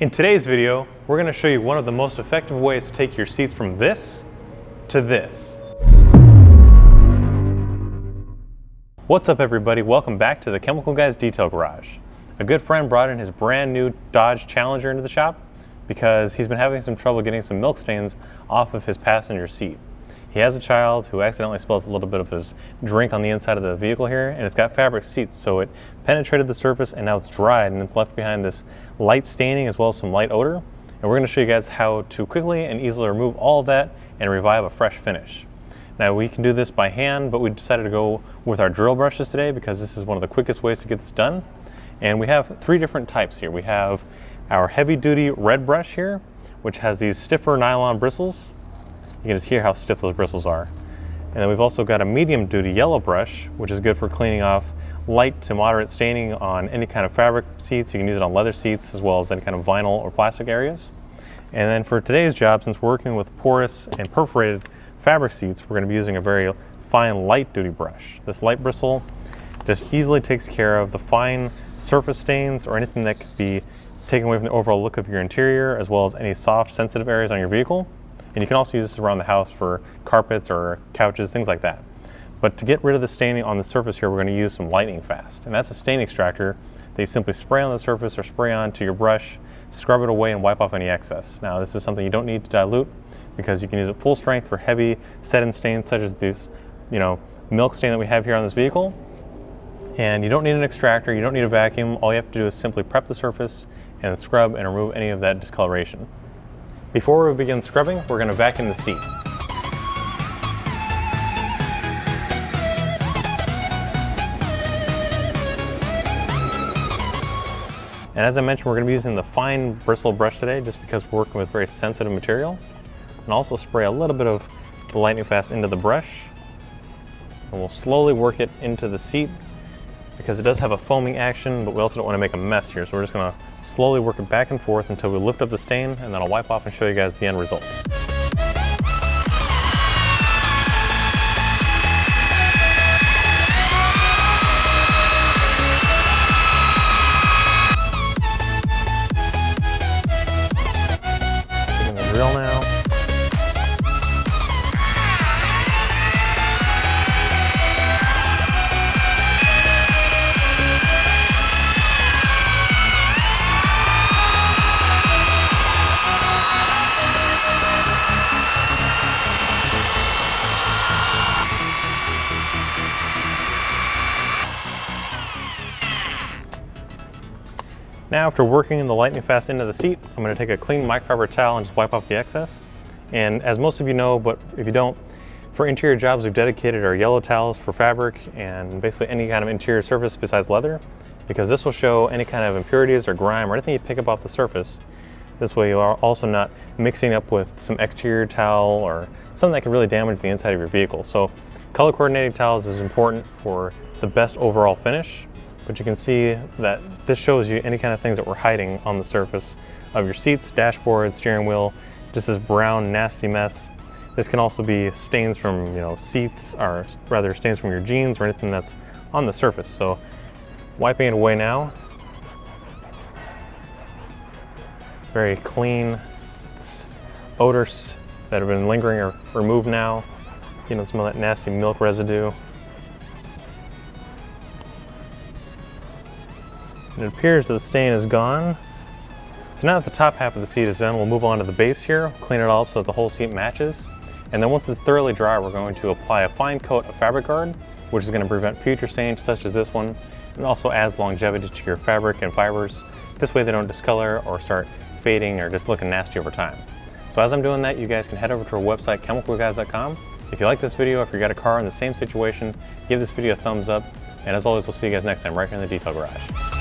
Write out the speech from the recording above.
In today's video, we're going to show you one of the most effective ways to take your seats from this to this. What's up everybody, welcome back to the Chemical Guys Detail Garage. A good friend brought in his brand new Dodge Challenger into the shop because he's been having some trouble getting some milk stains off of his passenger seat. He has a child who accidentally spilled a little bit of his drink on the inside of the vehicle here, and it's got fabric seats, so it penetrated the surface and now it's dried and it's left behind this light staining as well as some light odor. And we're going to show you guys how to quickly and easily remove all of that and revive a fresh finish. Now we can do this by hand, but we decided to go with our drill brushes today because this is one of the quickest ways to get this done. And we have three different types here. We have our heavy duty red brush here, which has these stiffer nylon bristles. You can just hear how stiff those bristles are. And then we've also got a medium duty yellow brush, which is good for cleaning off light to moderate staining on any kind of fabric seats. You can use it on leather seats as well as any kind of vinyl or plastic areas. And then for today's job, since we're working with porous and perforated fabric seats, we're going to be using a very fine light duty brush. This light bristle just easily takes care of the fine surface stains or anything that could be taken away from the overall look of your interior, as well as any soft sensitive areas on your vehicle. And you can also use this around the house for carpets or couches, things like that. But to get rid of the staining on the surface here, we're going to use some lightning fast. And that's a stain extractor that you simply spray on the surface or spray onto your brush, scrub it away and wipe off any excess. Now this is something you don't need to dilute because you can use it full strength for heavy set-in stains such as this, milk stain that we have here on this vehicle. And you don't need an extractor, you don't need a vacuum. All you have to do is simply prep the surface and scrub and remove any of that discoloration. Before we begin scrubbing, we're going to vacuum the seat. And as I mentioned, we're going to be using the fine bristle brush today just because we're working with very sensitive material. And also spray a little bit of the lightning fast into the brush. And we'll slowly work it into the seat because it does have a foaming action, but we also don't want to make a mess here. So we're just going to slowly work it back and forth until we lift up the stain, and then I'll wipe off and show you guys the end result. Taking the drill now. Now after working the lightning fast into the seat, I'm going to take a clean microfiber towel and just wipe off the excess. And as most of you know, but if you don't, for interior jobs we've dedicated our yellow towels for fabric and basically any kind of interior surface besides leather, because this will show any kind of impurities or grime or anything you pick up off the surface. This way you are also not mixing up with some exterior towel or something that can really damage the inside of your vehicle. So color coordinating towels is important for the best overall finish. But you can see that this shows you any kind of things that we're hiding on the surface of your seats, dashboard, steering wheel, just this brown nasty mess. This can also be stains from seats, or rather stains from your jeans or anything that's on the surface. So wiping it away now. Very clean. It's odors that have been lingering are removed now. Some of that nasty milk residue. It appears that the stain is gone. So now that the top half of the seat is done, we'll move on to the base here, clean it all up so that the whole seat matches. And then once it's thoroughly dry, we're going to apply a fine coat of fabric guard, which is going to prevent future stains such as this one, and also adds longevity to your fabric and fibers. This way they don't discolor or start fading or just looking nasty over time. So as I'm doing that, you guys can head over to our website, chemicalguys.com. If you like this video, if you got a car in the same situation, give this video a thumbs up. And as always, we'll see you guys next time right here in the Detail Garage.